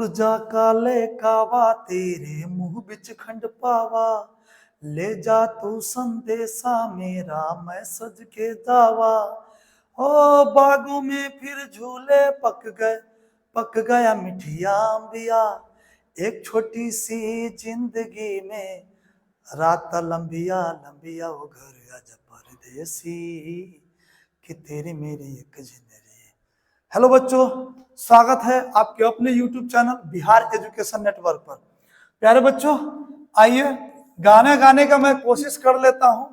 उड़ जा काले कावा तेरे मुंह बिच खंड पावा, ले जा तू संदेशा मेरा मैं सज के दावा। ओ बागों में फिर झूले पक गया मिठिया अंबिया, एक छोटी सी जिंदगी में रात लंबिया लंबिया। वो घर आजा परदेसी कि तेरी मेरी एक जिंदगी। हेलो बच्चों, स्वागत है आपके अपने YouTube channel Bihar education network पर। प्यारे बच्चों, आइए गाना गाने का मैं कोशिश कर लेता हूं।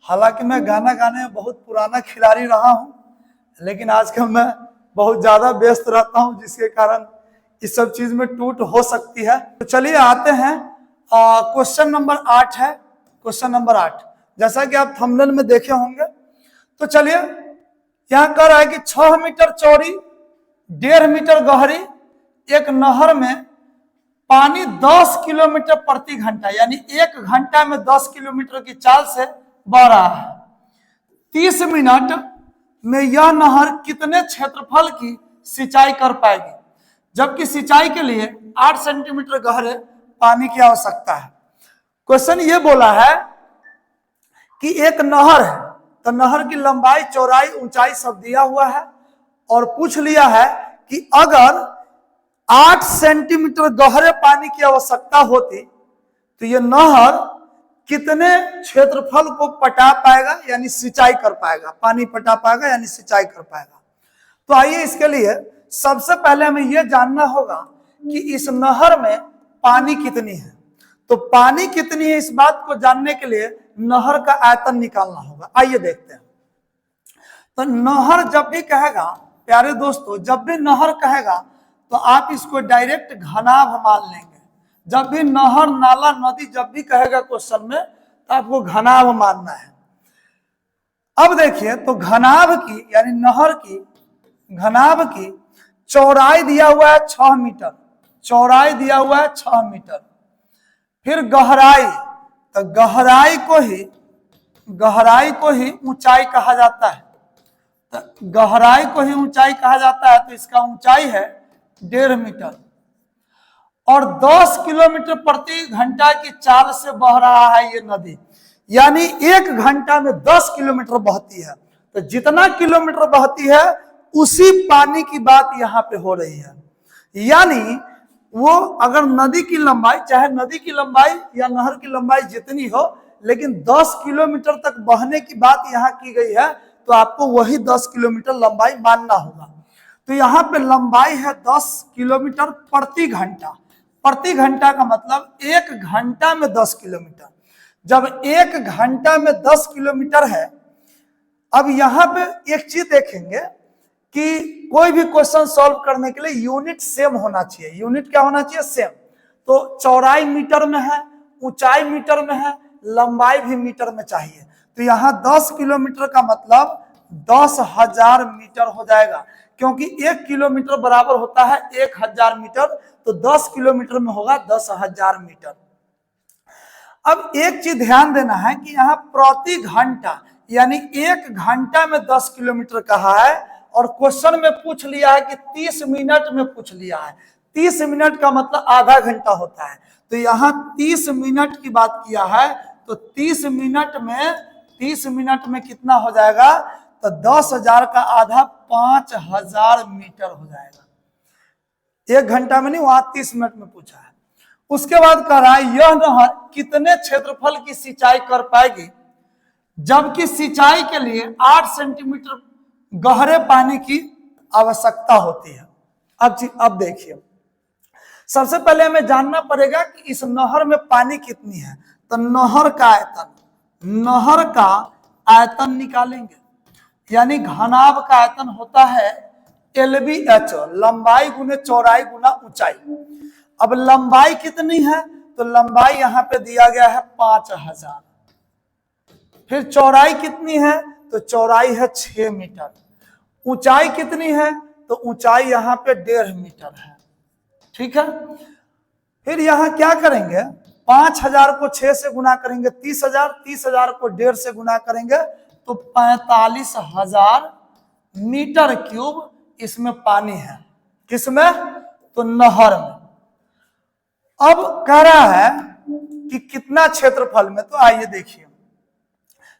हालांकि मैं गाना गाने में बहुत पुराना खिलाड़ी रहा हूं, लेकिन आजकल मैं बहुत ज्यादा व्यस्त रहता हूं, जिसके कारण इस सब चीज में टूट हो सकती है। तो चलिए आते हैं, क्वेश्चन नंबर 8 है। क्वेश्चन नंबर 8 जैसा कि आप थंबनेल में देखे होंगे। तो चलिए, यहाँ कह रहा है कि 6 मीटर चौड़ी 1.5 मीटर गहरी एक नहर में पानी 10 किलोमीटर प्रति घंटा, यानी 1 घंटा में 10 किलोमीटर की चाल से बह रहा है। 30 मिनट में यह नहर कितने क्षेत्रफल की सिंचाई कर पाएगी, जबकि सिंचाई के लिए 8 सेंटीमीटर गहरे पानी की आवश्यकता है। क्वेश्चन ये बोला है कि एक नहर है, तो नहर की लंबाई, चौड़ाई, ऊंचाई सब दिया हुआ है, और पूछ लिया है कि अगर 8 सेंटीमीटर गहरे पानी की आवश्यकता होती तो यह नहर कितने क्षेत्रफल को पटा पाएगा, यानी सिंचाई कर पाएगा। पानी पटा पाएगा यानी सिंचाई कर पाएगा। तो आइए, इसके लिए सबसे पहले हमें यह जानना होगा कि इस नहर में पानी कितनी है। तो पानी कितनी है, इस बात को जानने के लिए नहर का आयतन निकालना होगा। आइए देखते हैं। तो नहर जब भी कहेगा, प्यारे दोस्तों, जब भी नहर कहेगा तो आप इसको डायरेक्ट घनाभ मान लेंगे। जब भी नहर, नाला, नदी जब भी कहेगा क्वेश्चन में, तो आपको घनाभ मानना है। अब देखिए, तो घनाभ की यानी नहर की घनाभ की चौड़ाई दिया हुआ है 6 मीटर, चौड़ाई दिया हुआ है 6 मीटर। फिर गहराई, तो गहराई को ही ऊंचाई कहा जाता है। तो गहराई को ही ऊंचाई कहा जाता है, तो इसका ऊंचाई है 1.5 मीटर। और 10 किलोमीटर प्रति घंटा की चाल से बह रहा है ये नदी, यानी 1 घंटा में 10 किलोमीटर बहती है। तो जितना किलोमीटर बहती है उसी पानी की बात यहाँ पे हो रही है। यानी वो अगर नदी की लंबाई, चाहे नदी की लंबाई या नहर की लंबाई जितनी हो, लेकिन 10 किलोमीटर तक बहने की बात यहाँ की गई है, तो आपको वही 10 किलोमीटर लंबाई मानना होगा। तो यहाँ पे लंबाई है 10 किलोमीटर प्रति घंटा। प्रति घंटा का मतलब 1 घंटा में 10 किलोमीटर। जब 1 घंटा में 10 किलोमीटर है, अब यहाँ पे एक चीज देखेंगे कि कोई भी क्वेश्चन सॉल्व करने के लिए यूनिट सेम होना चाहिए। यूनिट क्या होना चाहिए? सेम। तो चौड़ाई मीटर में है, ऊंचाई मीटर में है, लंबाई भी मीटर में चाहिए। तो यहाँ 10 किलोमीटर का मतलब 10,000 मीटर हो जाएगा, क्योंकि 1 किलोमीटर बराबर होता है 1000 मीटर। तो 10 किलोमीटर में होगा 10,000 मीटर। अब एक चीज ध्यान देना है कि यहाँ प्रति घंटा, यानी 1 घंटा में 10 किलोमीटर कहा है, और क्वेश्चन में पूछ लिया है कि 30 मिनट में पूछ लिया है। 30 मिनट का मतलब आधा घंटा होता है। तो यहाँ 30 मिनट की बात किया है, तो 30 मिनट में कितना हो जाएगा? तो 10,000 का आधा 5,000 मीटर हो जाएगा। 1 घंटा में नहीं, वहां 30 मिनट में पूछा है। उसके बाद कह रहा है यह नहर कितने क्षेत्रफल की सिंचाई कर पाएगी, जबकि सिंचाई के लिए 8 सेंटीमीटर गहरे पानी की आवश्यकता होती है। अब देखिए, सबसे पहले हमें जानना पड़ेगा कि इस नहर में पानी कितनी है। तो नहर का आयतन निकालेंगे, यानी घनाभ का आयतन होता है LBH, लंबाई गुने चौड़ाई गुना ऊंचाई। अब लंबाई कितनी है? तो लंबाई यहाँ पे दिया गया है 5,000। फिर चौड़ाई कितनी है? तो चौड़ाई है 6 मीटर। ऊंचाई कितनी है? तो ऊंचाई यहाँ पे 1.5 मीटर है। ठीक है। फिर यहाँ क्या करेंगे? 5,000 को 6 से गुना करेंगे 30,000, 30,000 को 1.5 से गुना करेंगे तो 45,000 मीटर क्यूब इसमें पानी है। किसमें? तो नहर में। अब कह रहा है कि कितना क्षेत्रफल में, तो आइए देखिए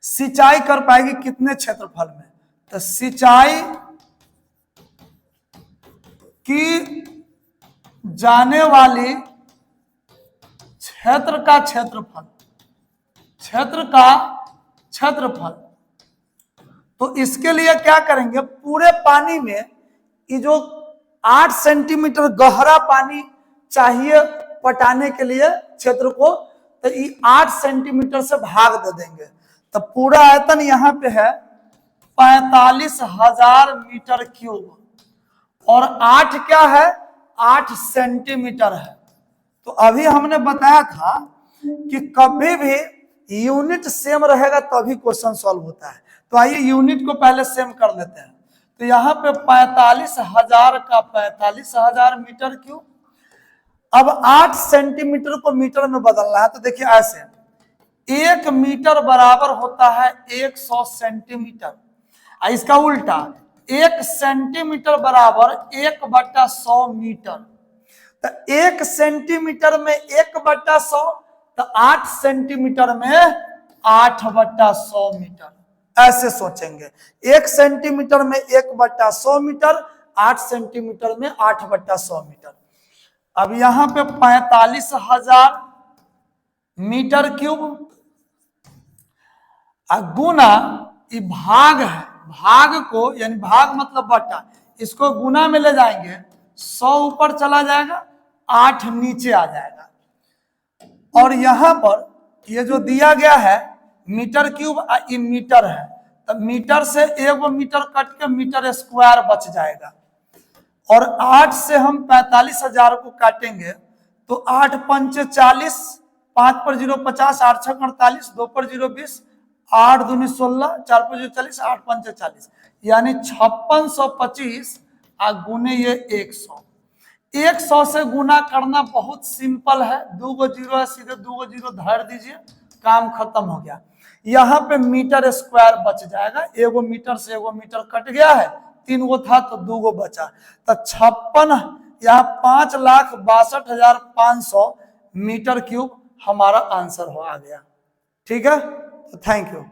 सिंचाई कर पाएगी कितने क्षेत्रफल में। तो सिंचाई की जाने वाली क्षेत्र का क्षेत्रफल, क्षेत्र का क्षेत्रफल, तो इसके लिए क्या करेंगे, पूरे पानी में ये जो 8 सेंटीमीटर गहरा पानी चाहिए पटाने के लिए क्षेत्र को, तो ये 8 सेंटीमीटर से भाग दे देंगे। तो पूरा आयतन यहाँ पे है 45,000 मीटर क्यूब, और 8 क्या है, 8 सेंटीमीटर है। तो अभी हमने बताया था कि कभी भी यूनिट सेम रहेगा तभी क्वेश्चन सॉल्व होता है। तो आइए यूनिट को पहले सेम कर लेते हैं। तो यहाँ पे 45,000 का 45,000 मीटर क्यूब। अब 8 सेंटीमीटर को मीटर में बदलना है, तो देखिए ऐसे 1 मीटर बराबर होता है 100 सेंटीमीटर। इसका उल्टा 1 सेंटीमीटर बराबर 1/100 मीटर। तो 1 सेंटीमीटर में 1/100, तो 8 सेंटीमीटर में 8/100 मीटर। ऐसे सोचेंगे, 1 सेंटीमीटर में 1/100 मीटर, 8 सेंटीमीटर में 8/100 मीटर। अब यहाँ पे 45,000 मीटर क्यूब गुना ये भाग है, भाग को यानी भाग मतलब बटा, इसको गुना में ले जाएंगे, 100 ऊपर चला जाएगा, 8 नीचे आ जाएगा। और यहाँ पर ये जो दिया गया है मीटर क्यूब, ये मीटर है, तो मीटर से 1 मीटर कट के मीटर स्क्वायर बच जाएगा। और 8 से हम 45,000 को काटेंगे तो 8 पंचे 40, 5 पर 0 50, 8 छक 48, 2 पर 0 20, 8 दूनी 16, 4 पर 0 40, 8 पंचे 40, यानी 5625 गुने ये 100। 100 से गुना करना बहुत सिंपल है, 2 गो 0 है, सीधे 2 गो 0 धर दीजिए, काम खत्म हो गया। यहाँ पे मीटर स्क्वायर बच जाएगा, 1 मीटर से 1 मीटर कट गया है, 3 गो था तो 2 गो बचा, तो 56 यहाँ 5,62,500 मीटर क्यूब हमारा आंसर हो आ गया। ठीक है, तो थैंक यू।